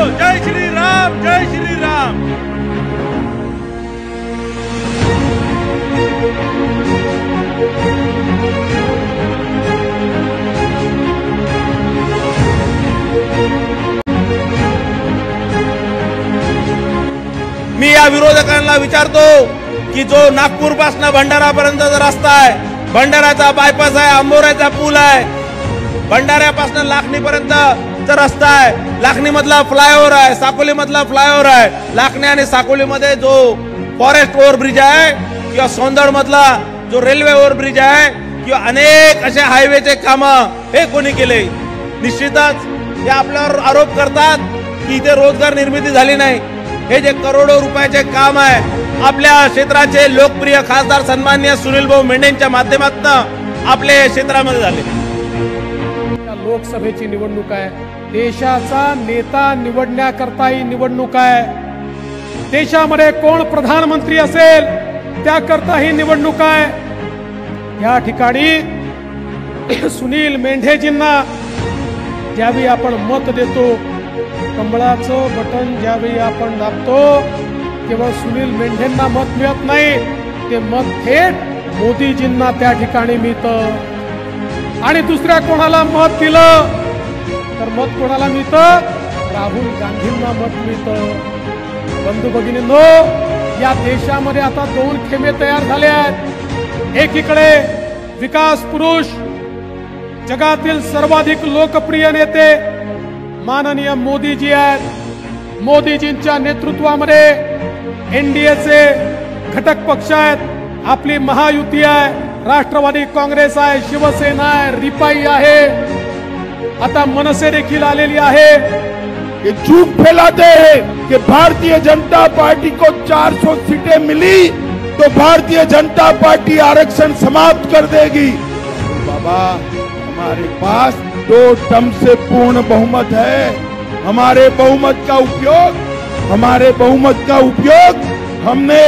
जय श्री राम, जय श्री राम। मी या विरोधकांना विचारतो की जो नागपूर पासून भंडारापर्यंतचा रस्ता आहे, भंडाराचा बायपास आहे, आंबोऱ्याचा पूल आहे, भंडाऱ्यापासून लाखनीपर्यंतचा रस्ता आहे, लाखनी मधला फ्लायओव्हर आहे, साकोली मधला फ्लायओव्हर आहे, लाखनी आणि साकोली मध्ये जो फॉरेस्ट ओव्हरब्रिज आहे किंवा सोंदड मधला जो रेल्वे ओव्हरब्रिज आहे किंवा अनेक असे हायवेचे काम हे कोणी केले? निश्चितच हे आपल्यावर आरोप करतात की इथे रोजगार निर्मिती झाली नाही। हे जे करोडो रुपयाचे काम आहे आपल्या क्षेत्राचे लोकप्रिय खासदार सन्माननीय सुनील भाऊ मेंढेंच्या माध्यमातून आपल्या क्षेत्रामध्ये झाले। लोकसभेची निवडणूक आहे, देशाचा नेता निवडण्याकरता ही निवडणूक आहे। देशामध्ये कोण प्रधानमंत्री असेल त्याकरता ही निवडणूक आहे। या ठिकाणी सुनील मेंढेजींना ज्यावेळी आपण मत देतो, कमळाचं बटन ज्यावेळी आपण दाबतो, केवळ सुनील मेंढेंना मत मिळत नाही, ते मत थेट मोदीजींना त्या ठिकाणी मिळतं। आणि दुसऱ्या कोणाला मत दिलं तर मत कोणाला मिळतं? राहुल गांधींना मत मिळतं। बंधू भगिनींनो, या देशामध्ये आता दोन खेमे तयार झाले आहेत। एकीकडे विकास पुरुष, जगातील सर्वाधिक लोकप्रिय नेते माननीय मोदीजी आहेत। मोदीजींच्या नेतृत्वामध्ये एनडीएचे घटक पक्ष आहेत, आपली महायुती आहे, राष्ट्रवादी काँग्रेस आहे, शिवसेना आहे, रिपाई आहे, आता मनसे देखील आलेली आहे। ये झूठ फैलाते हैं कि भारतीय जनता पार्टी को 400 सीटें मिली तो भारतीय जनता पार्टी आरक्षण समाप्त कर देगी। बाबा, हमारे पास 2 टर्म से पूर्ण बहुमत है। हमारे बहुमत का उपयोग हमने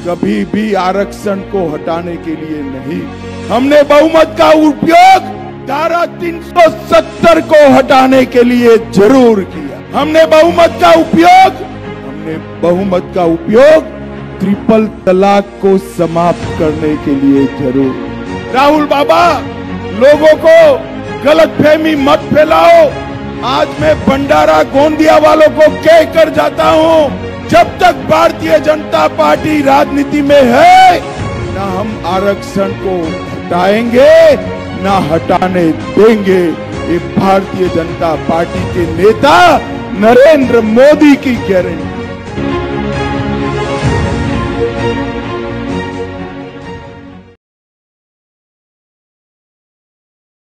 कभी भी आरक्षण को हटाने के लिए नहीं, हमने बहुमत का उपयोग धारा 370 को हटाने के लिए जरूर किया। हमने बहुमत का उपयोग ट्रिपल तलाक को समाप्त करने के लिए जरूर। राहुल बाबा, लोगों को गलतफहमी मत फैलाओ। आज मैं भंडारा गोंदिया वालों को कहकर जाता हूं, जब तक भारतीय जनता पार्टी राजनीति में है, ना हम आरक्षण को हटाएंगे ना हटाने देंगे। ये भारतीय जनता पार्टी के नेता नरेंद्र मोदी की गारंटी।